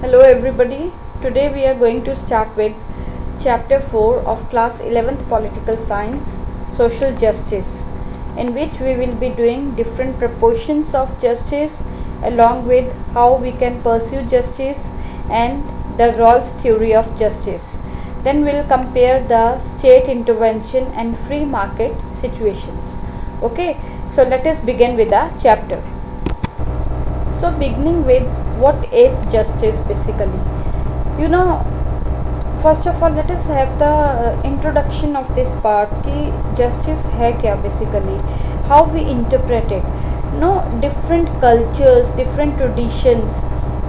Hello everybody. Today we are going to start with chapter 4 of class 11th political science, social justice, in which we will be doing different proportions of justice along with how we can pursue justice and the Rawls theory of justice. Then we'll compare the state intervention and free market situations. Okay, so let us begin with the chapter. So beginning with what is justice basically. First of all let us have the introduction of this part कि justice है क्या basically, how we interpret it. Different cultures, different traditions,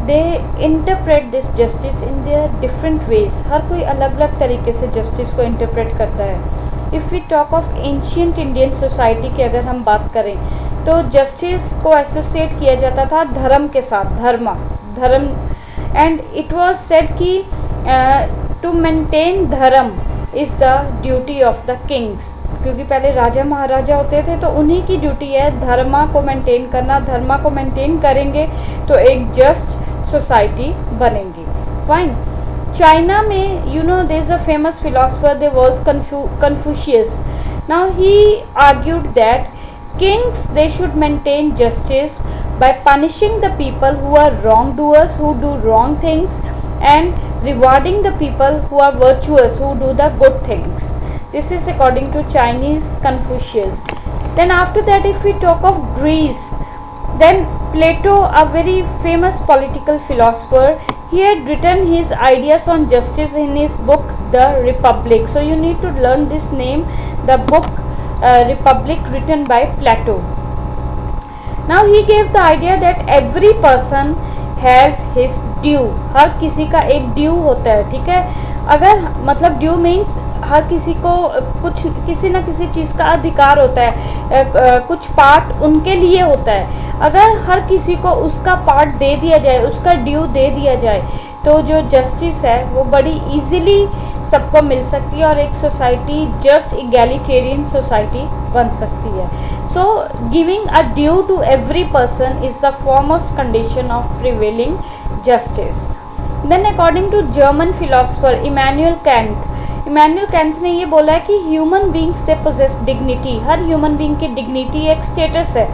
they interpret this justice in their different ways. हर कोई अलग अलग तरीके से justice को interpret करता है. If we talk of ancient Indian society की अगर हम बात करें तो जस्टिस को एसोसिएट किया जाता था धर्म के साथ, धर्म एंड इट वाज सेड कि टू मेंटेन धर्म is the duty of the Kings, क्योंकि पहले राजा महाराजा होते थे तो उन्हीं की ड्यूटी है धर्मा को मेंटेन करना. धर्मा को मेंटेन करेंगे तो एक जस्ट सोसाइटी बनेंगी. फाइन. चाइना में there is a famous philosopher, there was Confucius. Now he argued that kings, they should maintain justice by punishing the people who are wrongdoers, who do wrong things, and rewarding the people who are virtuous, who do the good things. This is according to Chinese Confucius. Then after that, if we talk of Greece, then Plato, a very famous political philosopher, he had written his ideas on justice in his book The Republic. So you need to learn this name, the book Republic, written by Plato. Now he gave the idea that every person has his due. हर किसी का एक due होता है, ठीक है. अगर मतलब due means हर किसी को कुछ किसी न किसी चीज़ का अधिकार होता है, कुछ पार्ट उनके लिए होता है. अगर हर किसी को उसका पार्ट दे दिया जाए, उसका ड्यू दे दिया जाए, तो जो जस्टिस है वो बड़ी इजीली सबको मिल सकती है और एक सोसाइटी जस्ट इगैलिटेरियन सोसाइटी बन सकती है. So giving a due to every person is the foremost condition of prevailing justice. Then according to German philosopher Immanuel Kant ने ये बोला है कि human beings they possess dignity. हर ह्यूमन बींग की डिग्निटी एक स्टेटस है.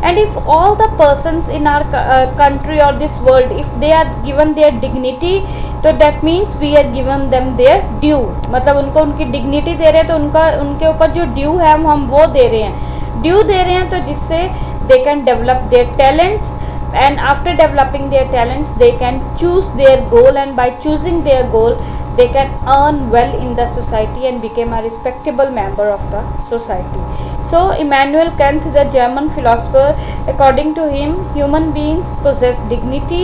And if all the persons in our country or this world, if they are given their dignity, तो that means we are given them their due. मतलब उनको उनकी dignity दे रहे हैं तो उनके ऊपर जो due है हम वो दे रहे हैं. ड्यू दे रहे हैं तो जिससे they can develop their talents, and after developing their talents they can choose their goal, and by choosing their goal they can earn well in the society and become a respectable member of the society. So Immanuel Kant, the German philosopher, according to him, human beings possess dignity.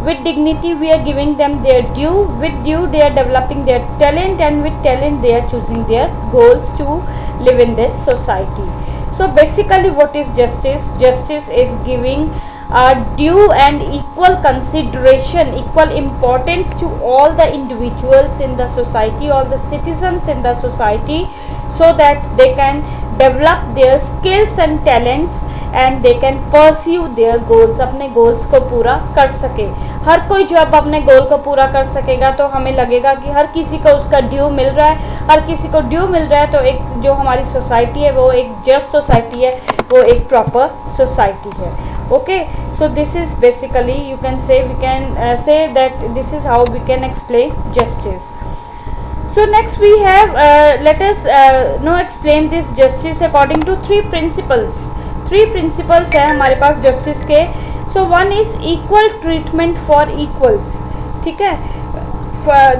With dignity we are giving them their due. With due they are developing their talent, and with talent they are choosing their goals to live in this society. So basically what is justice? Justice is giving due and equal consideration, equal importance to all the individuals in the society, all the citizens in the society, so that they can develop their skills and talents and they can pursue their goals. अपने goals को पूरा कर सके. हर कोई जो अब अपने goal को पूरा कर सकेगा तो हमें लगेगा कि हर किसी को उसका ड्यू मिल रहा है. हर किसी को ड्यू मिल रहा है तो एक जो हमारी सोसाइटी है वो एक जस्ट सोसाइटी है, वो एक प्रॉपर सोसाइटी है. Okay, so this is basically, you can say, we can say that this is how we can explain justice. So next we have let us now explain this justice according to three principles. Three principles है हमारे पास justice के. So one is equal treatment for equals, ठीक है.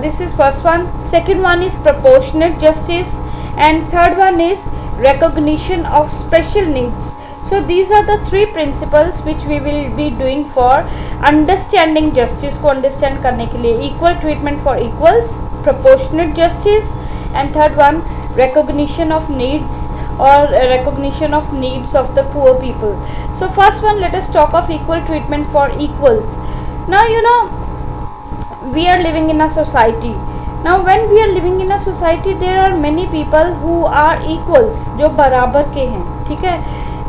This is first one. Second one is proportionate justice, and third one is recognition of special needs. So these are the three principles which we will be doing for understanding justice को understand करने के लिए. Equal treatment for equals, proportionate justice, and third one recognition of needs or recognition of needs of the poor people. So first one, let us talk of equal treatment for equals. Now we are living in a society. Now when we are living in a society there are many people who are equals, जो बराबर के हैं, ठीक है.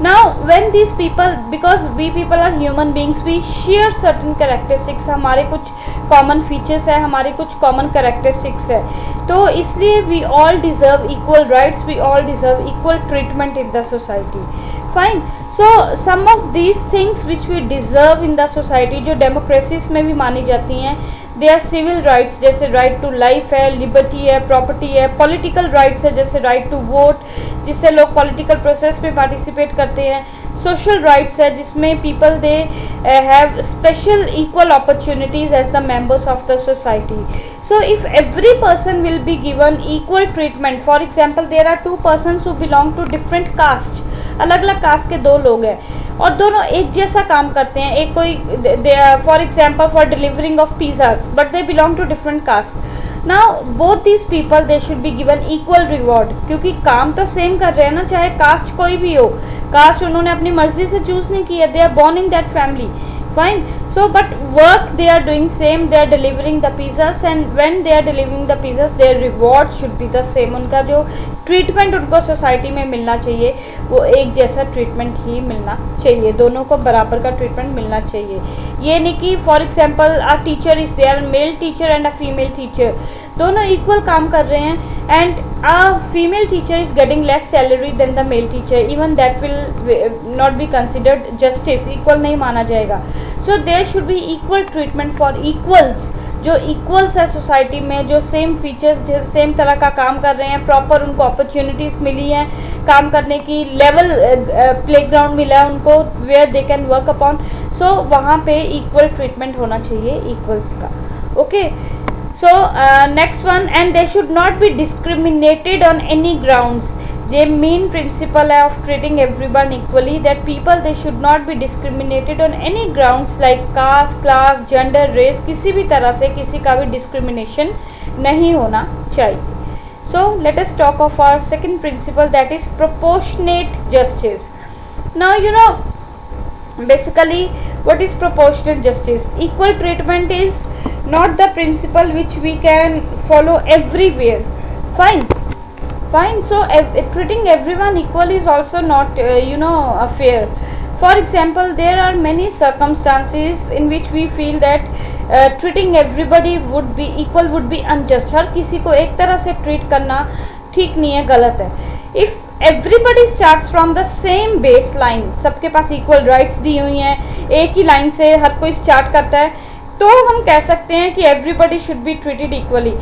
Now when these people, because we people are human beings, we share certain characteristics, हमारे कुछ common features है, हमारे कुछ common characteristics है, तो इसलिए we all deserve equal rights, we all deserve equal treatment in the society. Fine. So some of these things which we deserve in the society, जो democracies में भी मानी जाती हैं, दे आर सिविल राइट्स, जैसे राइट टू लाइफ है, liberty है, property है, पॉलिटिकल राइट्स है जैसे राइट टू वोट, जिससे लोग पॉलिटिकल प्रोसेस में पार्टिसिपेट करते हैं, सोशल राइट्स है जिसमें people they have special equal opportunities as the members of the society. So if every person will be given equal treatment, for example there are two persons who belong to different caste, अलग अलग cast के दो लोग हैं और दोनों एक जैसा काम करते हैं, एक कोई for example for delivering of pizzas, but they belong to different caste. Now both these people they should be given equal reward, क्योंकि काम तो सेम कर रहे हैं ना, चाहे कास्ट कोई भी हो. कास्ट उन्होंने अपनी मर्जी से चूज नहीं किया, they are born in that family. Fine. So but work they are doing same, they are delivering the pizzas, and when they are delivering the pizzas their reward should be the same. उनका जो treatment उनको society में मिलना चाहिए वो एक जैसा treatment ही मिलना चाहिए, दोनों को बराबर का ट्रीटमेंट मिलना चाहिए. ये नहीं कि for example a teacher is there, male teacher and a female teacher, दोनों इक्वल काम कर रहे हैं and a female teacher is getting less salary than the male teacher, even that will not be considered justice, equal नहीं माना जाएगा. So there should be equal treatment for equals, जो equals है सोसाइटी में, जो सेम फीचर्स सेम तरह का काम कर रहे हैं, प्रॉपर उनको अपॉर्चुनिटीज मिली हैं काम करने की, लेवल प्लेग्राउंड मिला है उनको where they can work upon. So वहाँ पे इक्वल ट्रीटमेंट होना चाहिए इक्वल्स का. Okay. So next one, and they should not be discriminated on any grounds. The main principle of treating everyone equally, that people they should not be discriminated on any grounds like caste, class, gender, race. किसी भी तरह से किसी का भी discrimination नहीं होना चाहिए. So let us talk of our second principle, that is proportionate justice. Now you know basically what is proportionate justice. Equal treatment is not the principle which we can follow everywhere. Fine. So treating everyone equal is also not fair. For example, there are many circumstances in which we feel that treating everybody would be equal would be unjust. हर किसी को एक तरह से treat करना ठीक नहीं है, गलत है. If everybody starts from the same baseline, सबके पास equal rights दी हुई हैं, एक ही लाइन से हर कोई स्टार्ट करता है, तो हम कह सकते हैं कि everybody should be treated equally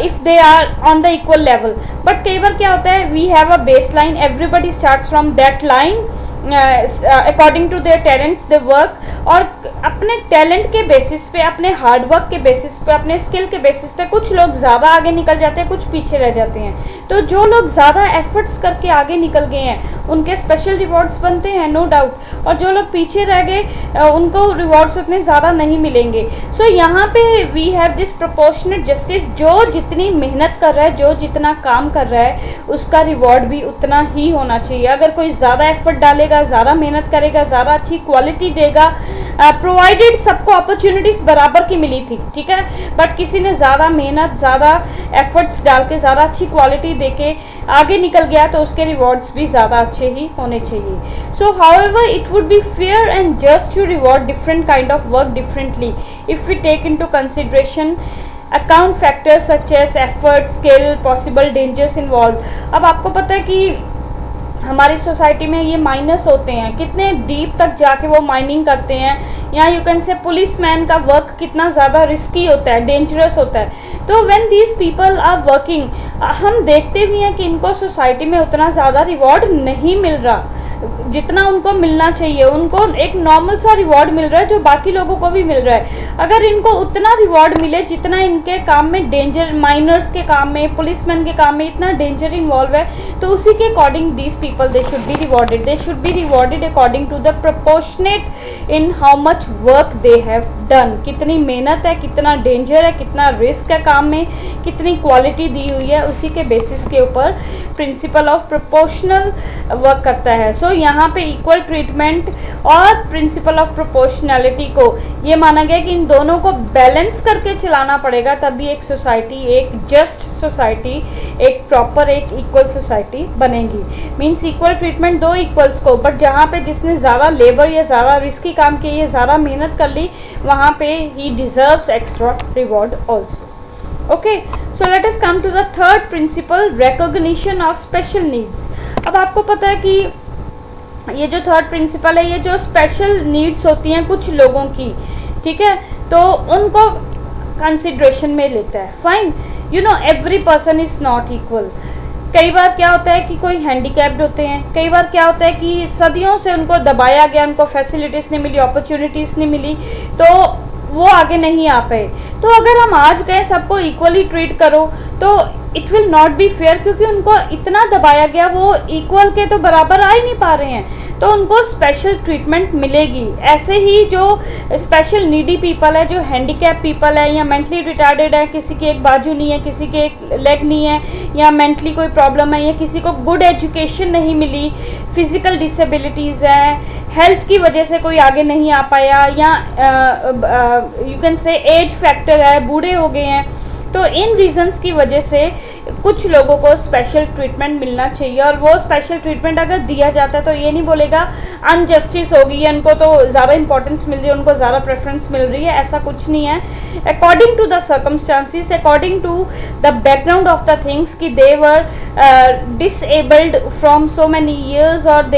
if they are on the equal level. but कई बार क्या होता है, we have a baseline, everybody starts from that line according to their talents they work, और अपने टैलेंट के बेसिस पे, अपने हार्डवर्क के बेसिस पे, अपने स्किल के बेसिस पे कुछ लोग ज़्यादा आगे निकल जाते हैं, कुछ पीछे रह जाते हैं. तो जो लोग ज़्यादा एफर्ट्स करके आगे निकल गए हैं उनके स्पेशल रिवॉर्ड्स बनते हैं, नो डाउट, और जो लोग पीछे रह गए उनको रिवॉर्ड्स उतने ज़्यादा नहीं मिलेंगे. सो यहाँ पे we have this proportionate justice, जो जितनी मेहनत कर रहा है, जो जितना काम कर रहा है उसका रिवॉर्ड भी उतना ही होना चाहिए. अगर कोई ज़्यादा एफर्ट डालेगा, ज़्यादा मेहनत करेगा, ज़्यादा अच्छी क्वालिटी देगा, प्रोवाइडेड सबको अपॉर्चुनिटीज़ बराबर की मिली थी, ठीक है, बट किसी ने ज़्यादा मेहनत, ज़्यादा एफर्ट्स डाल के, ज़्यादा अच्छी क्वालिटी देके आगे निकल गया तो उसके रिवॉर्ड्स भी ज़्यादा अच्छे ही होने चाहिए. So however it would be fair and just to reward different kind of work differently if we take into consideration account factors such as effort, skill, possible dangers involve. अब आपको पता है कि हमारी सोसाइटी में ये माइनस होते हैं, कितने डीप तक जाके वो माइनिंग करते हैं, या you can say police man का वर्क कितना ज़्यादा रिस्की होता है, डेंजरस होता है. तो when these people are working, हम देखते भी हैं कि इनको सोसाइटी में उतना ज़्यादा रिवॉर्ड नहीं मिल रहा जितना उनको मिलना चाहिए. उनको एक नॉर्मल सा रिवॉर्ड मिल रहा है जो बाकी लोगों को भी मिल रहा है. अगर इनको उतना रिवॉर्ड मिले जितना इनके काम में डेंजर, माइनर्स के काम में, पुलिसमैन के काम में इतना डेंजर इन्वॉल्व है, तो उसी के according these people they should be rewarded. They should be rewarded according to the proportionate in how much work they have done. कितनी मेहनत है, कितना डेंजर है, कितना रिस्क है काम में, कितनी क्वालिटी दी हुई है, उसी के बेसिस के ऊपर प्रिंसिपल ऑफ प्रोपोर्शनल वर्क करता है. सो सो यहाँ पे इक्वल ट्रीटमेंट और प्रिंसिपल ऑफ प्रोपोर्शनैलिटी को ये माना गया कि इन दोनों को बैलेंस करके चलाना पड़ेगा, तभी एक सोसाइटी, एक जस्ट सोसाइटी, एक प्रॉपर, एक इक्वल सोसाइटी बनेगी। मीन्स इक्वल ट्रीटमेंट दो इक्वल्स को, बट जहाँ पे जिसने ज़्यादा लेबर या ज़्यादा रिस्की काम किया, ज़्यादा मेहनत कर ली, वहाँ पे ही deserves extra reward also. Okay, so let us come to the third principle, recognition of special needs. अब आपको पता है कि ये जो थर्ड प्रिंसिपल है, ये जो स्पेशल नीड्स होती हैं कुछ लोगों की, ठीक है, तो उनको कंसिडरेशन में लेता है। Fine, you know every person is not equal. कई बार क्या होता है कि कोई हैंडीकैप्ड होते हैं, कई बार क्या होता है कि सदियों से उनको दबाया गया, उनको फैसिलिटीज़ नहीं मिली, अपॉर्चुनिटीज़ नहीं मिली, तो वो आगे नहीं आ पाए। तो अगर हम आज गए सबको इक्वली ट्रीट करो तो it will not be fair, क्योंकि उनको इतना दबाया गया, वो इक्वल के तो बराबर आ ही नहीं पा रहे हैं, तो उनको स्पेशल ट्रीटमेंट मिलेगी। ऐसे ही जो स्पेशल नीडी पीपल है, जो हैंडीकैप पीपल है या मेंटली रिटार्डेड है, किसी की एक बाजू नहीं है, किसी के एक लेग नहीं है, या मेंटली कोई प्रॉब्लम है, या किसी को गुड एजुकेशन नहीं मिली, फिजिकल डिसेबिलिटीज़ है, हेल्थ की वजह से कोई आगे नहीं आ पाया, या यू कैन से एज फैक्टर है, बूढ़े हो गए हैं, तो इन रीजंस की वजह से कुछ लोगों को स्पेशल ट्रीटमेंट मिलना चाहिए। और वो स्पेशल ट्रीटमेंट अगर दिया जाता है तो ये नहीं बोलेगा अनजस्टिस होगी, इनको तो ज़्यादा इंपॉर्टेंस मिल रही है, उनको ज़्यादा प्रेफरेंस मिल रही है, ऐसा कुछ नहीं है। According to the circumstances, according to the background of the things, कि they were disabled from so many years, और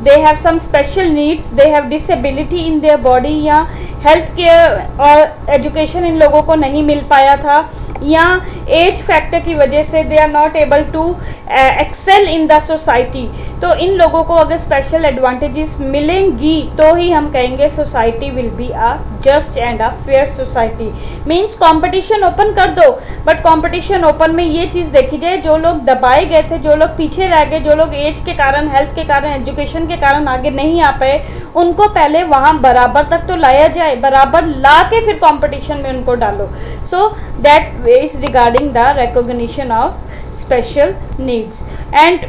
they have some special needs, they have disability in their body, या हेल्थ केयर और education in लोगों को नहीं मिल पाया था, या एज फैक्टर की वजह से they are not able to excel in the society. तो इन लोगों को अगर स्पेशल एडवांटेजेस मिलेंगी तो ही हम कहेंगे society will be a just and a fair society. Means competition open कर दो, बट कंपटीशन ओपन में ये चीज़ देखी जाए, जो लोग दबाए गए थे, जो लोग पीछे रह गए, जो लोग एज के कारण, हेल्थ के कारण, एजुकेशन के कारण आगे नहीं आ पाए, उनको पहले वहाँ बराबर तक तो लाया जाए, बराबर ला के फिर कंपटीशन में उनको डालो। So that is regarding the recognition of special needs, and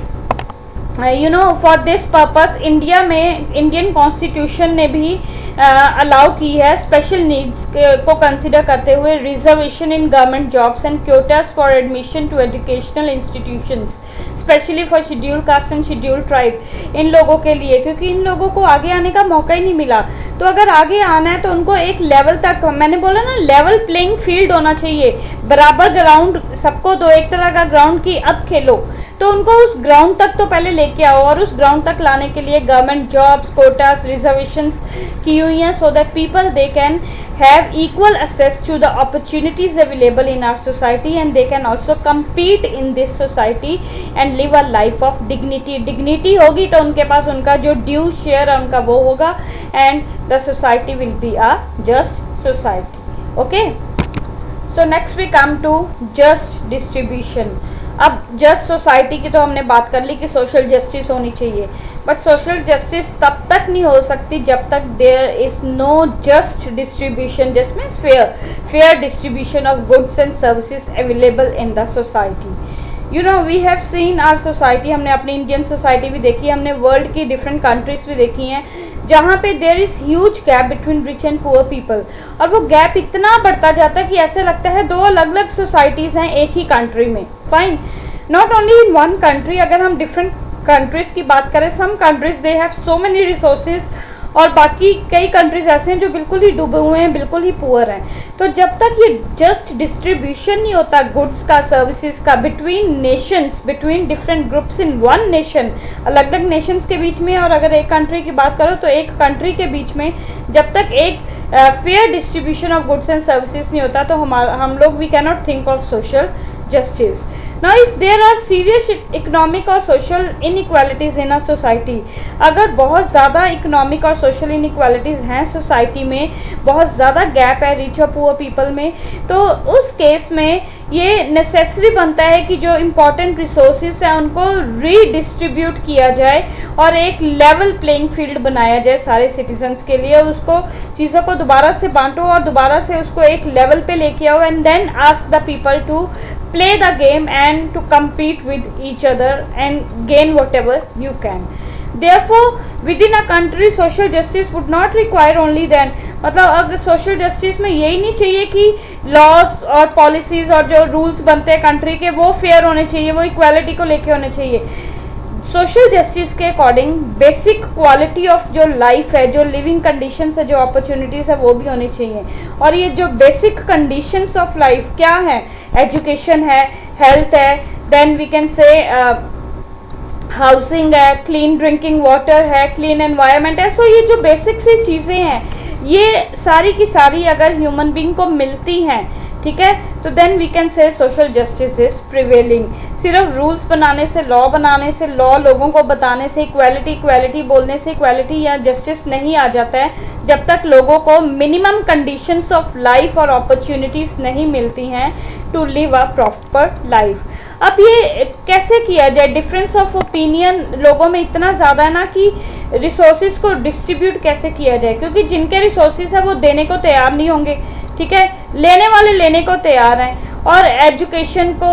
you know for this purpose India में इंडियन कॉन्स्टिट्यूशन ने भी अलाउ की है स्पेशल नीड्स को कंसिडर करते हुए reservation in government jobs and quotas for admission to educational institutions, specially for scheduled caste and scheduled tribe. इन लोगों के लिए, क्योंकि इन लोगों को आगे आने का मौका ही नहीं मिला, तो अगर आगे आना है तो उनको एक लेवल तक, मैंने बोला ना, लेवल प्लेइंग फील्ड होना चाहिए, बराबर ग्राउंड सबको दो, एक तरह का ग्राउंड की अब खेलो, तो उनको उस ग्राउंड तक तो पहले लेके आओ, और उस ग्राउंड तक लाने के लिए गवर्नमेंट जॉब्स, कोटास, रिजर्वेशंस की हुई हैं, so that people they can have equal access to the opportunities available in our society, and they can also compete in this society and live a life of dignity होगी तो उनके पास उनका जो due share है उनका वो होगा, and the society will be a just society. Okay, so next we come to just distribution. अब जस्ट सोसाइटी की तो हमने बात कर ली कि सोशल जस्टिस होनी चाहिए, बट सोशल जस्टिस तब तक नहीं हो सकती जब तक there is no just distribution, just means fair distribution of goods and services available in the society. You know we have seen our society, हमने अपनी इंडियन सोसाइटी भी देखी है, हमने वर्ल्ड की डिफरेंट कंट्रीज भी देखी हैं, जहाँ पे there is huge gap between rich and poor people, और वो गैप इतना बढ़ता जाता है कि ऐसे लगता है दो अलग अलग सोसाइटीज़ हैं एक ही कंट्री में। Fine, not only in one country, अगर हम डिफरेंट कंट्रीज़ की बात करें, some countries they have so many resources, और बाकी कई कंट्रीज ऐसे हैं जो बिल्कुल ही डूबे हुए हैं, बिल्कुल ही पुअर हैं। तो जब तक ये जस्ट डिस्ट्रीब्यूशन नहीं होता गुड्स का, सर्विसेज का, between Nations, between different groups in one nation, अलग अलग नेशंस के बीच में, और अगर एक कंट्री की बात करो तो एक कंट्री के बीच में, जब तक एक fair distribution of goods and services नहीं होता, तो हम लोग we cannot think of social justice. Now if there are serious economic और social inequalities in a society, अगर बहुत ज़्यादा इकोनॉमिक और सोशल इनइक्वालिटीज़ हैं सोसाइटी में, बहुत ज़्यादा गैप है रिच और पुअर पीपल में, तो उस केस में ये नेसेसरी बनता है कि जो इम्पोर्टेंट रिसोर्सेज हैं उनको रीडिस्ट्रीब्यूट किया जाए और एक लेवल प्लेइंग फील्ड बनाया जाए सारे सिटीजन्स के लिए, उसको चीज़ों को दोबारा से बांटो और दोबारा से उसको एक लेवल पे लेके आओ, and then ask the people to play the game and to compete with each other and gain whatever you can. Therefore within a country social justice would not require only then, मतलब अगर social justice में यही नहीं चाहिए कि laws और policies और जो रूल्स बनते हैं कंट्री के वो फेयर होने चाहिए, वो इक्वालिटी को लेके होने चाहिए। सोशल जस्टिस के अकॉर्डिंग बेसिक क्वालिटी ऑफ जो लाइफ है, जो लिविंग कंडीशंस है, जो अपॉर्चुनिटीज है वो भी होनी चाहिए। और ये जो बेसिक कंडीशंस ऑफ लाइफ क्या है, एजुकेशन है, हेल्थ है, then we can say housing है, क्लीन ड्रिंकिंग वाटर है, क्लीन एनवायरनमेंट है। सो ये जो बेसिक सी चीज़ें हैं ये सारी की सारी अगर ह्यूमन बीइंग को मिलती हैं, ठीक है, तो then we can say social justice is prevailing. सिर्फ रूल्स बनाने से, लॉ बनाने से, लॉ लोगों को बताने से, इक्वालिटी इक्वालिटी बोलने से इक्वालिटी या जस्टिस नहीं आ जाता है जब तक लोगों को मिनिमम कंडीशंस ऑफ लाइफ और अपॉर्चुनिटीज नहीं मिलती हैं to live a proper life. अब ये कैसे किया जाए, डिफरेंस ऑफ ओपिनियन लोगों में इतना ज़्यादा है ना कि रिसोर्सेज को डिस्ट्रीब्यूट कैसे किया जाए, क्योंकि जिनके रिसोर्सेज है वो देने को तैयार नहीं होंगे, ठीक है, लेने वाले लेने को तैयार हैं। और एजुकेशन को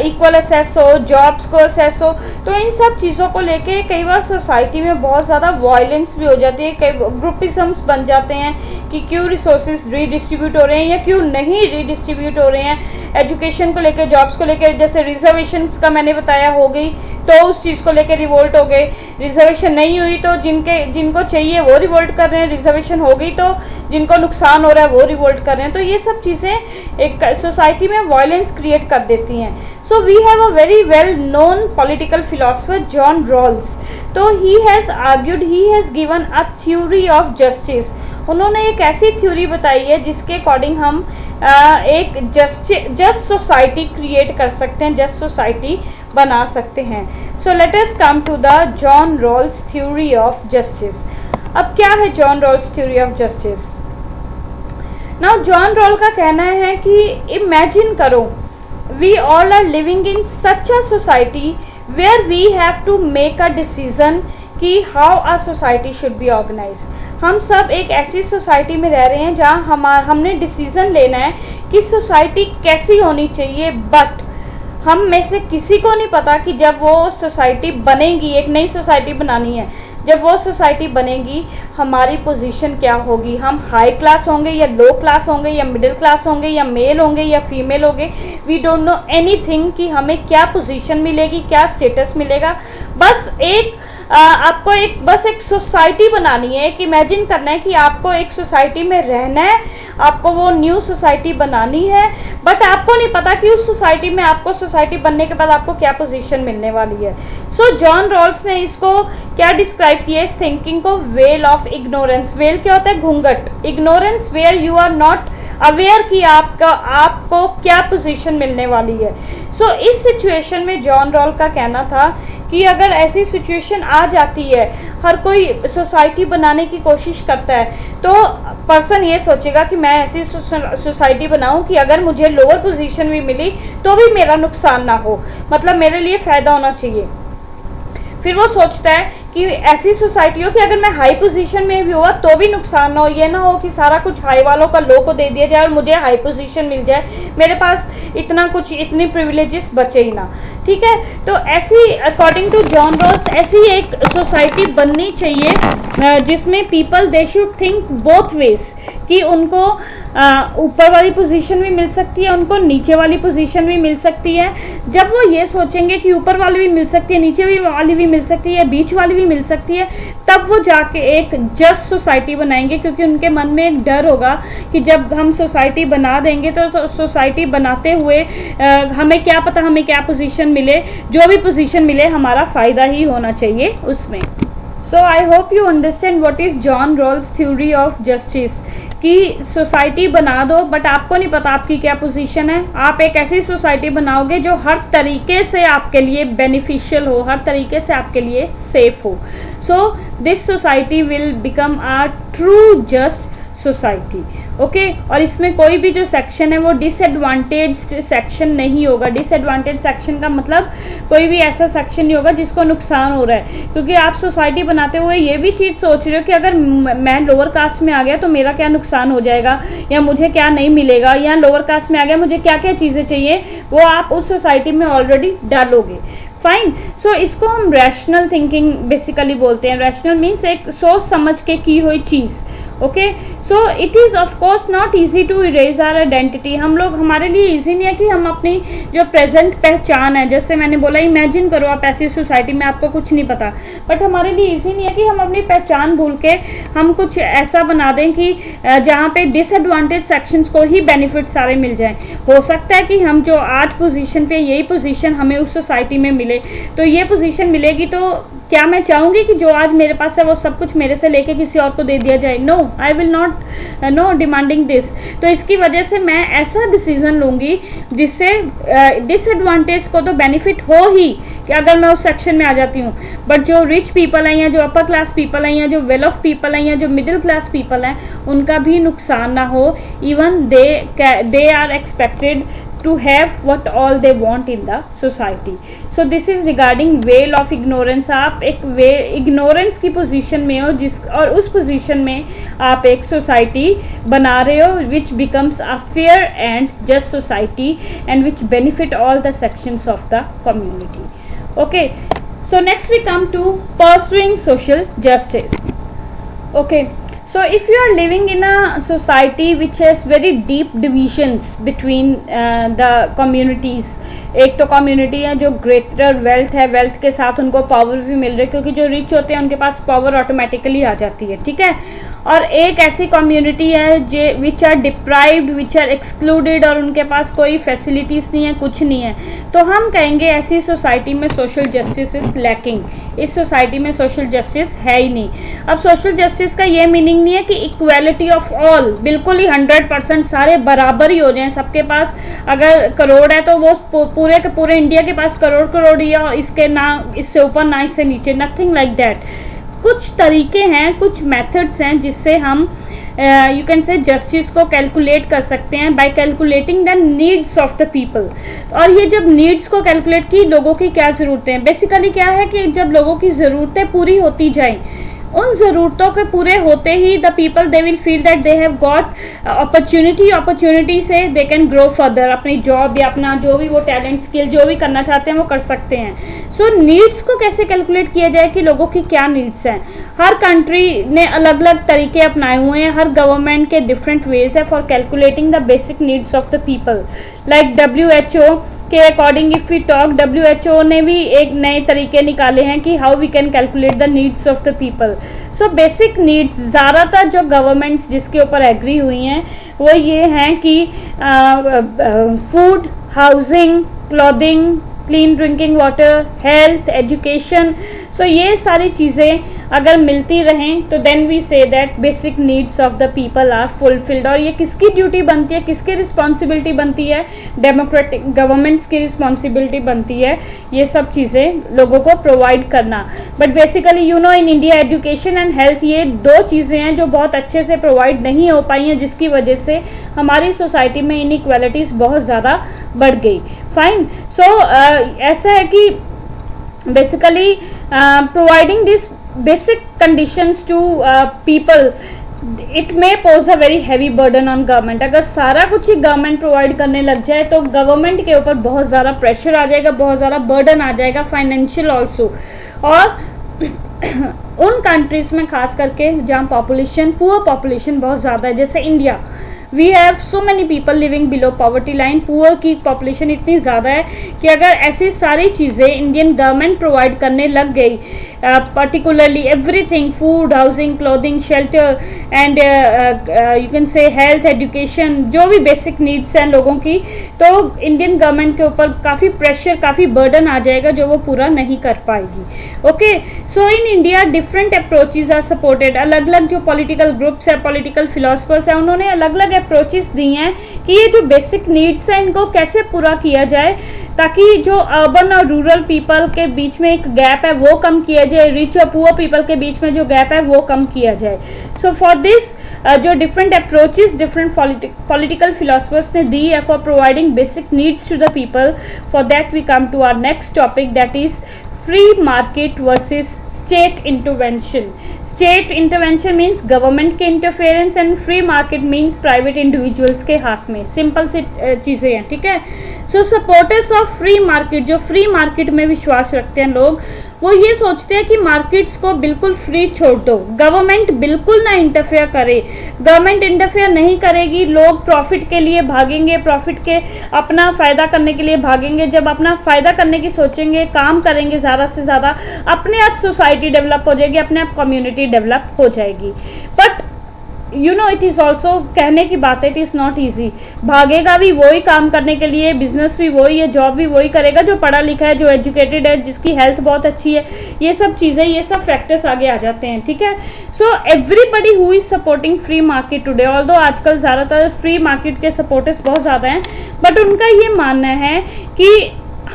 इक्वल असेस हो, जॉब्स को असेस हो, तो इन सब चीज़ों को लेके कई बार सोसाइटी में बहुत ज़्यादा वायलेंस भी हो जाती है, कई ग्रुपिज्म्स बन जाते हैं कि क्यों रिसोर्सेज रीडिस्ट्रीब्यूट हो रहे हैं या क्यों नहीं रीडिस्ट्रीब्यूट हो रहे हैं। एजुकेशन को लेके, जॉब्स को लेके, जैसे रिजर्वेशंस का मैंने बताया हो गई तो उस चीज़ को लेके रिवोल्ट हो गए, रिजर्वेशन नहीं हुई तो जिनको चाहिए वो रिवोल्ट कर रहे हैं, रिजर्वेशन हो गई तो जिनको नुकसान हो रहा है वो रिवोल्ट कर रहे हैं। तो ये सब चीज़ें एक सोसाइटी में वायलेंस क्रिएट कर देती हैं। So we have a very well known political philosopher John Rawls, तो he has argued, he has given a theory of justice. उन्होंने एक ऐसी थ्योरी बताई है जिसके अकॉर्डिंग हम एक जस्ट सोसाइटी क्रिएट कर सकते हैं, जस्ट सोसाइटी बना सकते हैं। So let us come to the John Rawls theory of justice. अब क्या है John Rawls theory of justice? Now John Rawls का कहना है कि इमेजिन करो, we all are living in such a society where we have to make a decision कि how a society should be organise. हम सब एक ऐसी सोसाइटी में रह रहे हैं जहाँ हमने डिसीजन लेना है कि सोसाइटी कैसी होनी चाहिए, बट हम में से किसी को नहीं पता कि जब वो सोसाइटी बनेगी, एक नई सोसाइटी बनानी है, जब वो सोसाइटी बनेगी हमारी पोजीशन क्या होगी, हम हाई क्लास होंगे या लो क्लास होंगे या मिडिल क्लास होंगे या मेल होंगे या फीमेल होंगे, वी डोंट नो एनीथिंग कि हमें क्या पोजीशन मिलेगी, क्या स्टेटस मिलेगा। बस आपको बस एक सोसाइटी बनानी है, एक इमेजिन करना है कि आपको एक सोसाइटी में रहना है, आपको वो न्यू सोसाइटी बनानी है, बट आपको नहीं पता कि उस सोसाइटी में आपको सोसाइटी बनने के बाद आपको क्या पोजीशन मिलने वाली है। सो जॉन रॉल्स ने इसको क्या डिस्क्राइब किया, इस थिंकिंग को वेल ऑफ इग्नोरेंस। वेल क्या होता है? घूंघट। Ignorance where you are not aware कि आपको क्या पोजीशन मिलने वाली है। सो इस सिचुएशन में जॉन रॉल का कहना था कि अगर ऐसी सिचुएशन आ जाती है, हर कोई सोसाइटी बनाने की कोशिश करता है, तो पर्सन ये सोचेगा कि मैं ऐसी सोसाइटी बनाऊं कि अगर मुझे लोअर पोजीशन भी मिली तो भी मेरा नुकसान ना हो, मतलब मेरे लिए फ़ायदा होना चाहिए। फिर वो सोचता है कि ऐसी सोसाइटी हो कि अगर मैं हाई पोजीशन में भी हुआ तो भी नुकसान ना हो, ये ना हो कि सारा कुछ हाई वालों का लो को दे दिया जाए और मुझे हाई पोजीशन मिल जाए, मेरे पास इतनी प्रिविलेजेस बचे ही ना, ठीक है। तो ऐसी अकॉर्डिंग टू जॉन रॉल्स ऐसी एक सोसाइटी बननी चाहिए जिसमें people they should think both ways, कि उनको ऊपर वाली पोजीशन भी मिल सकती है, उनको नीचे वाली पोजीशन भी मिल सकती है। जब वो ये सोचेंगे कि ऊपर वाली भी मिल सकती है, नीचे वाली भी मिल सकती है, बीच वाली भी मिल सकती है, तब वो जाके एक जस्ट सोसाइटी बनाएंगे, क्योंकि उनके मन में एक डर होगा कि जब हम सोसाइटी बना देंगे तो सोसाइटी बनाते हुए हमें क्या पता हमें क्या पोजीशन मिले, जो भी पोजीशन मिले हमारा फ़ायदा ही होना चाहिए उसमें। So I hope you understand what is John Rawls theory of justice, कि सोसाइटी बना दो बट आपको नहीं पता आपकी क्या पोजीशन है। आप एक ऐसी सोसाइटी बनाओगे जो हर तरीके से आपके लिए बेनिफिशियल हो, हर तरीके से आपके लिए सेफ हो। So this society will become a true just society, okay. और इसमें कोई भी जो सेक्शन है वो डिसएडवांटेज्ड सेक्शन नहीं होगा। डिसएडवांटेज सेक्शन का मतलब कोई भी ऐसा सेक्शन नहीं होगा जिसको नुकसान हो रहा है, क्योंकि आप सोसाइटी बनाते हुए ये भी चीज़ सोच रहे हो कि अगर मैं लोअर कास्ट में आ गया तो मेरा क्या नुकसान हो जाएगा या मुझे क्या नहीं मिलेगा, या लोअर कास्ट में आ गया मुझे क्या क्या चीज़ें चाहिए, वो आप उस सोसाइटी में ऑलरेडी डालोगे। फाइन. सो इसको हम रैशनल थिंकिंग बेसिकली बोलते हैं. रैशनल मीन्स एक सोच समझ के की हुई चीज़. Okay, so it is of course not easy to erase our identity. हम लोग, हमारे लिए ईजी नहीं है कि हम अपनी जो प्रेजेंट पहचान है, जैसे मैंने बोला इमेजिन करो आप ऐसी सोसाइटी में आपको कुछ नहीं पता, बट हमारे लिए ईजी नहीं है कि हम अपनी पहचान भूल के हम कुछ ऐसा बना दें कि जहाँ पे डिसएडवांटेज सेक्शंस को ही बेनिफिट सारे मिल जाएं. हो सकता है कि हम जो आज पोजीशन पे, यही पोजीशन हमें उस सोसाइटी में मिले, तो ये पोजीशन मिलेगी तो क्या मैं चाहूँगी कि जो आज मेरे पास है वो सब कुछ मेरे से लेके किसी और को दे दिया जाए? No, I will not no demanding this. तो इसकी वजह से मैं ऐसा डिसीजन लूँगी जिससे डिसएडवांटेज को तो बेनिफिट हो ही कि अगर मैं उस सेक्शन में आ जाती हूँ, बट जो रिच पीपल हैं या जो अपर क्लास पीपल हैं या जो वेल ऑफ पीपल हैं या जो मिडिल क्लास पीपल हैं, उनका भी नुकसान ना हो. Even they are expected to have what all they want in the society. So this is regarding veil of ignorance. आप एक ignorance की position में हो और उस position में आप एक society बना रहे हो which becomes a fair and just society and which benefit all the sections of the community. Okay, so next we come to pursuing social justice. Okay, so if you are living in a society which has very deep divisions between the communities, एक तो community है जो greater wealth है, wealth के साथ उनको power भी मिल रही है क्योंकि जो रिच होते हैं उनके पास पावर ऑटोमेटिकली आ जाती है, ठीक है. और एक ऐसी कम्युनिटी है जो which are deprived, which are excluded और उनके पास कोई फैसिलिटीज़ नहीं है, कुछ नहीं है, तो हम कहेंगे ऐसी सोसाइटी में सोशल जस्टिस इज लैकिंग. इस सोसाइटी में सोशल जस्टिस है ही नहीं. अब सोशल जस्टिस का ये मीनिंग नहीं है कि इक्वालिटी ऑफ ऑल, बिल्कुल ही 100% सारे बराबर ही हो जाएं. सबके पास अगर करोड़ है तो वो पूरे के पूरे इंडिया के पास करोड़ करोड़ ही है, इसके ना इससे ऊपर ना इससे नीचे, नथिंग लाइक दैट. कुछ तरीके हैं, कुछ मेथड्स हैं जिससे हम यू कैन से जस्टिस को कैलकुलेट कर सकते हैं bye calculating the needs of the people. और ये जब नीड्स को कैलकुलेट की, लोगों की क्या ज़रूरतें हैं, बेसिकली क्या है कि जब लोगों की ज़रूरतें पूरी होती जाएं, उन ज़रूरतों के पूरे होते ही the people they will feel that they have got opportunity so they can grow further. अपनी जॉब या अपना जो भी वो टैलेंट स्किल जो भी करना चाहते हैं वो कर सकते हैं. सो नीड्स को कैसे कैलकुलेट किया जाए कि लोगों की क्या नीड्स हैं. हर कंट्री ने अलग अलग तरीके अपनाए हुए हैं, हर गवर्नमेंट के डिफरेंट वेज है for calculating the basic needs of the people. Like WHO के according if we talk, WHO ने भी एक नए तरीके निकाले हैं कि how we can calculate the needs of the people. So basic needs ज़्यादातर जो गवर्नमेंट्स जिसके ऊपर एग्री हुई हैं वो ये हैं कि food, housing, clothing, clean drinking water, health, education. So ये सारी चीज़ें अगर मिलती रहें तो then we say that basic needs of the people are fulfilled. और ये किसकी ड्यूटी बनती है, किसकी रिस्पॉन्सिबिलिटी बनती है? डेमोक्रेटिक गवर्नमेंट्स की रिस्पॉन्सिबिलिटी बनती है ये सब चीज़ें लोगों को प्रोवाइड करना. But basically you know in India education and health ये दो चीज़ें हैं जो बहुत अच्छे से प्रोवाइड नहीं हो पाई हैं, जिसकी वजह से हमारी सोसाइटी में इनइक्वालिटीज़ बहुत ज़्यादा बढ़ गई. फाइन. सो ऐसा है कि basically providing these basic conditions to people, it may pose a very heavy burden on government. अगर सारा कुछ ही गवर्नमेंट प्रोवाइड करने लग जाए तो गवर्नमेंट के ऊपर बहुत ज़्यादा प्रेशर आ जाएगा, बहुत ज़्यादा बर्डन आ जाएगा, फाइनेंशियल ऑल्सो. और उन कंट्रीज़ में खास करके जहाँ पॉपुलेशन, पुअर पॉपुलेशन बहुत ज़्यादा है, जैसे India, we have so many people living below poverty line. Poor की पॉपुलेशन इतनी ज़्यादा है कि अगर ऐसी सारी चीज़ें इंडियन गवर्नमेंट प्रोवाइड करने लग गई, particularly everything, food, housing, clothing, shelter and you can से हेल्थ, एजुकेशन, जो भी बेसिक नीड्स हैं लोगों की, तो इंडियन गवर्नमेंट के ऊपर काफ़ी प्रेशर, काफ़ी बर्डन आ जाएगा जो वो पूरा नहीं कर पाएगी. Okay, so in India different approaches are supported. अलग अलग जो पॉलिटिकल ग्रुप्स है, पॉलिटिकल फिलोसफर्स हैं, उन्होंने अलग अलग अप्रोचेस दी हैं कि ये जो बेसिक नीड्स हैं इनको कैसे पूरा किया जाए ताकि जो अर्बन और रूरल पीपल के बीच में एक गैप है वो कम किया जाए, रिच और पुअर पीपल के बीच में जो गैप है वो कम किया जाए. सो फॉर दिस जो different approaches different political philosophers ने दी है for providing basic needs to the people, for that we come to our next topic, that is free market versus state intervention. State intervention means government के interference and free market means private individuals के हाथ में. Simple सी चीजें हैं, ठीक है. So supporters of free market, जो फ्री मार्केट में विश्वास रखते हैं लोग, वो ये सोचते हैं कि मार्केट्स को बिल्कुल फ्री छोड़ दो, गवर्नमेंट बिल्कुल ना इंटरफेयर करे. गवर्नमेंट इंटरफेयर नहीं करेगी, लोग प्रॉफिट के लिए भागेंगे, प्रॉफिट के अपना फायदा करने के लिए भागेंगे. जब अपना फायदा करने की सोचेंगे, काम करेंगे ज़्यादा से ज़्यादा, अपने आप सोसाइटी डेवलप हो जाएगी, अपने आप कम्युनिटी डेवलप हो जाएगी. But you know it is also, कहने की बात है, इट इज़ नॉट ईजी. भागेगा भी वही काम करने के लिए, बिजनेस भी वही है, जॉब भी वही करेगा जो पढ़ा लिखा है, जो एजुकेटेड है, जिसकी हेल्थ बहुत अच्छी है. ये सब चीज़ें, ये सब फैक्टर्स आगे आ जाते हैं, ठीक है. So everybody who is supporting free market today, although आजकल ज़्यादातर फ्री मार्केट के सपोर्टर्स बहुत ज़्यादा हैं, बट उनका ये मानना है कि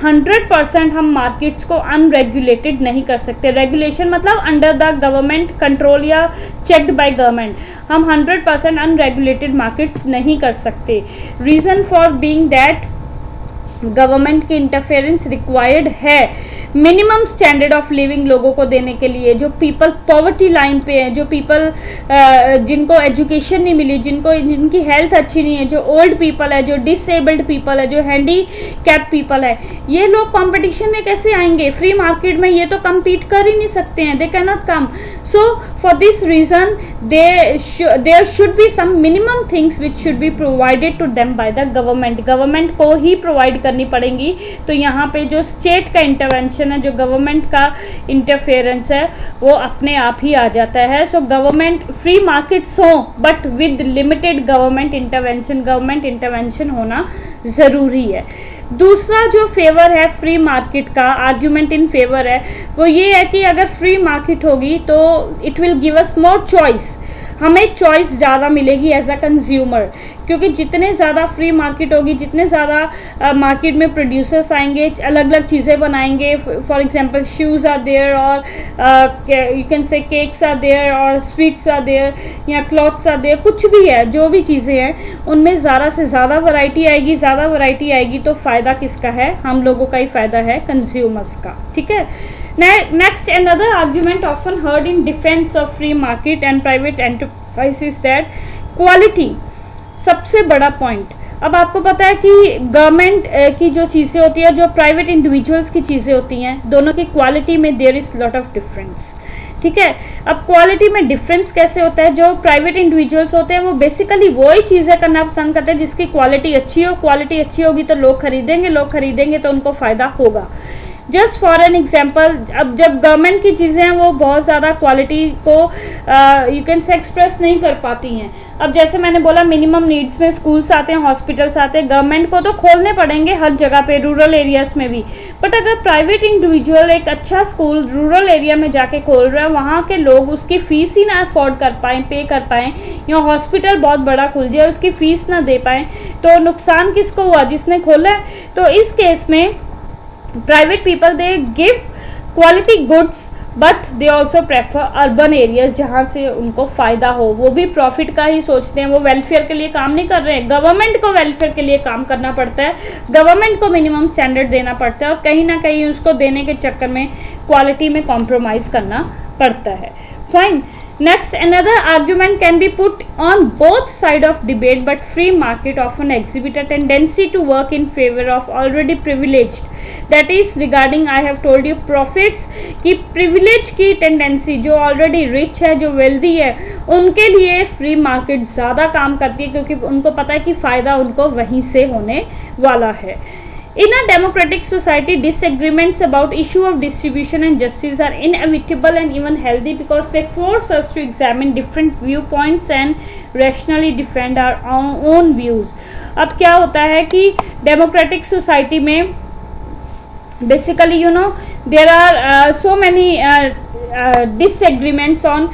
100% हम मार्केट्स को अनरेगुलेटेड नहीं कर सकते. रेगुलेशन मतलब अंडर द गवर्नमेंट कंट्रोल या चेक्ड बाय गवर्नमेंट. हम 100% अनरेगुलेटेड मार्केट्स नहीं कर सकते. Reason for being that government की इंटरफेरेंस रिक्वायर्ड है मिनिमम स्टैंडर्ड ऑफ लिविंग लोगों को देने के लिए. जो पीपल पॉवर्टी लाइन पे हैं, जो पीपल जिनको एजुकेशन नहीं मिली, जिनकी हेल्थ अच्छी नहीं है, जो ओल्ड पीपल है, जो डिसेबल्ड पीपल है, जो हैंडी कैप पीपल है, ये लोग कंपटीशन में कैसे आएंगे? फ्री मार्केट में ये तो कम्पीट कर ही नहीं सकते हैं, they can not come. So for this reason there should be some minimum things which should be provided to them by the government. Government को ही प्रोवाइड करनी पड़ेंगी. तो यहाँ पे जो स्टेट का इंटरवेंशन है, जो गवर्नमेंट का इंटरफेरेंस है, वो अपने आप ही आ जाता है. सो गवर्नमेंट, फ्री मार्केट्स हो but with limited government intervention होना जरूरी है. दूसरा जो फेवर है फ्री मार्केट का, आर्ग्यूमेंट इन फेवर है, वो ये है कि अगर फ्री मार्केट होगी तो it will give us more choice. हमें चॉइस ज़्यादा मिलेगी एज अ कंज्यूमर, क्योंकि जितने ज़्यादा फ्री मार्केट होगी, जितने ज़्यादा मार्केट में प्रोड्यूसर्स आएंगे, अलग अलग चीज़ें बनाएंगे. For example shoes are there, और you can say cakes are there, और स्वीट्स आर देयर, या क्लॉथ्स आर देयर, कुछ भी है, जो भी चीज़ें हैं उनमें ज़्यादा से ज़्यादा वैरायटी आएगी. ज़्यादा वैरायटी आएगी तो फ़ायदा किसका है? हम लोगों का ही फ़ायदा है, कंज्यूमर्स का, ठीक है. Next, another argument often heard in defense of free market and private enterprise is that quality. सबसे बड़ा पॉइंट. अब आपको पता है कि गवर्नमेंट की जो चीज़ें होती है, जो प्राइवेट इंडिविजुअल्स की चीज़ें होती हैं, दोनों की क्वालिटी में there is lot of difference, ठीक है. अब क्वालिटी में डिफरेंस कैसे होता है? जो प्राइवेट इंडिविजुअल्स होते हैं वो बेसिकली वही चीज़ें करना पसंद करते हैं जिसकी क्वालिटी अच्छी हो. क्वालिटी अच्छी होगी तो लोग खरीदेंगे तो उनको फ़ायदा होगा. जस्ट फॉर एन एग्जाम्पल, अब जब गवर्नमेंट की चीज़ें हैं वो बहुत ज़्यादा क्वालिटी को यू कैन से एक्सप्रेस नहीं कर पाती हैं. अब जैसे मैंने बोला, मिनिमम नीड्स में स्कूल्स आते हैं, हॉस्पिटल्स आते हैं, गवर्नमेंट को तो खोलने पड़ेंगे हर जगह पे, रूरल एरियाज में भी. बट अगर प्राइवेट इंडिविजुअल एक अच्छा स्कूल रूरल एरिया में जाके खोल रहा है, वहाँ के लोग उसकी फीस ही ना अफोर्ड कर पाएँ, पे कर पाएँ, या हॉस्पिटल बहुत बड़ा खुल जाए, उसकी फीस ना दे पाएँ, तो नुकसान किसको हुआ? जिसने खोला है. तो इस केस में private people they give quality goods but they also prefer urban areas जहाँ से उनको फ़ायदा हो. वो भी प्रॉफिट का ही सोचते हैं, वो वेलफेयर के लिए काम नहीं कर रहे हैं. गवर्नमेंट को वेलफेयर के लिए काम करना पड़ता है, गवर्नमेंट को मिनिमम स्टैंडर्ड देना पड़ता है, और कहीं ना कहीं उसको देने के चक्कर में क्वालिटी में कॉम्प्रोमाइज़ करना पड़ता है. Fine. Next, another argument can be put on both sides of debate, but free market often exhibit a tendency to work in favor of already privileged. That is regarding, I have told you, profits की privilege की tendency, जो already rich है, जो wealthy है, उनके लिए free market ज़्यादा काम करती है, क्योंकि उनको पता है कि फ़ायदा उनको वहीं से होने वाला है. In a democratic society, disagreements about issue of distribution and justice are inevitable and even healthy because they force us to examine different viewpoints and rationally defend our own views. अब क्या होता है कि democratic society में basically there are so many disagreements on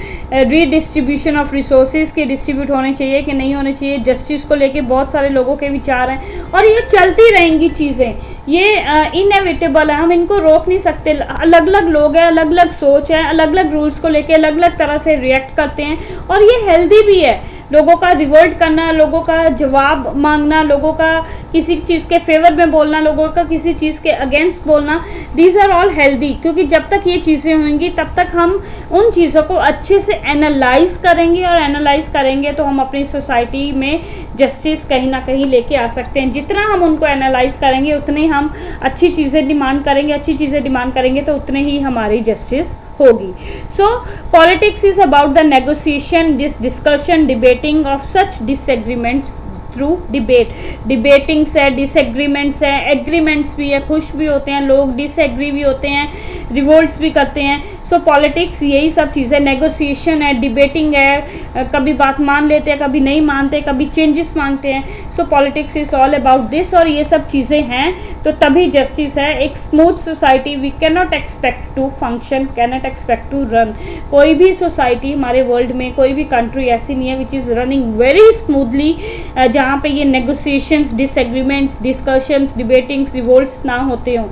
redistribution of resources कि distribute होने चाहिए कि नहीं होने चाहिए. जस्टिस को लेके बहुत सारे लोगों के विचार हैं, और ये चलती रहेंगी चीज़ें. ये इनएविटेबल है, हम इनको रोक नहीं सकते. अलग अलग लोग हैं, अलग अलग सोच है, अलग अलग रूल्स को लेके अलग अलग तरह से रिएक्ट करते हैं, और ये हेल्दी भी है. लोगों का रिवोल्ट करना, लोगों का जवाब मांगना, लोगों का किसी चीज़ के फेवर में बोलना, लोगों का किसी चीज़ के अगेंस्ट बोलना, दीज आर ऑल हेल्दी। क्योंकि जब तक ये चीज़ें होंगी तब तक हम उन चीज़ों को अच्छे से एनालाइज करेंगे, और एनालाइज करेंगे तो हम अपनी सोसाइटी में जस्टिस कहीं ना कहीं लेके आ सकते हैं। जितना हम उनको एनालाइज करेंगे उतनी हम अच्छी चीज़ें डिमांड करेंगे, अच्छी चीज़ें डिमांड करेंगे तो उतने ही हमारी जस्टिस होगी। So politics is about the negotiation, discussion, debating of such disagreements through debate. Debatings है, डिसएग्रीमेंट्स है, एग्रीमेंट्स भी है, खुश भी होते हैं लोग, डिसएग्री भी होते हैं, रिवोल्ट्स भी करते हैं। सो पॉलिटिक्स यही सब चीज़ें, नेगोशिएशन है, डिबेटिंग है, कभी बात मान लेते हैं, कभी नहीं मानते, कभी चेंजेस मांगते हैं। सो politics is all about this, और ये सब चीज़ें हैं तो तभी जस्टिस है। एक smooth society we can not expect to function, can not expect to run. कोई भी सोसाइटी हमारे वर्ल्ड में, कोई भी कंट्री ऐसी नहीं है which is running very smoothly, जहाँ पे ये नेगोशिएशंस, डिसएग्रीमेंट्स, डिस्कशंस, डिबेटिंग्स, रिवोल्ट्स ना होते हों।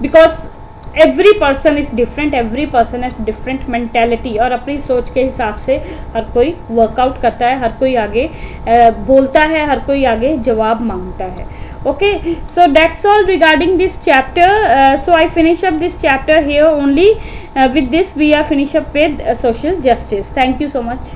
Because every person is different, every person has different mentality, और अपनी सोच के हिसाब से हर कोई वर्कआउट करता है, हर कोई आगे बोलता है, हर कोई आगे जवाब मांगता है। Okay, so that's all regarding this chapter. So I finish up this chapter here only. With this we are finish up with social justice. Thank you so much.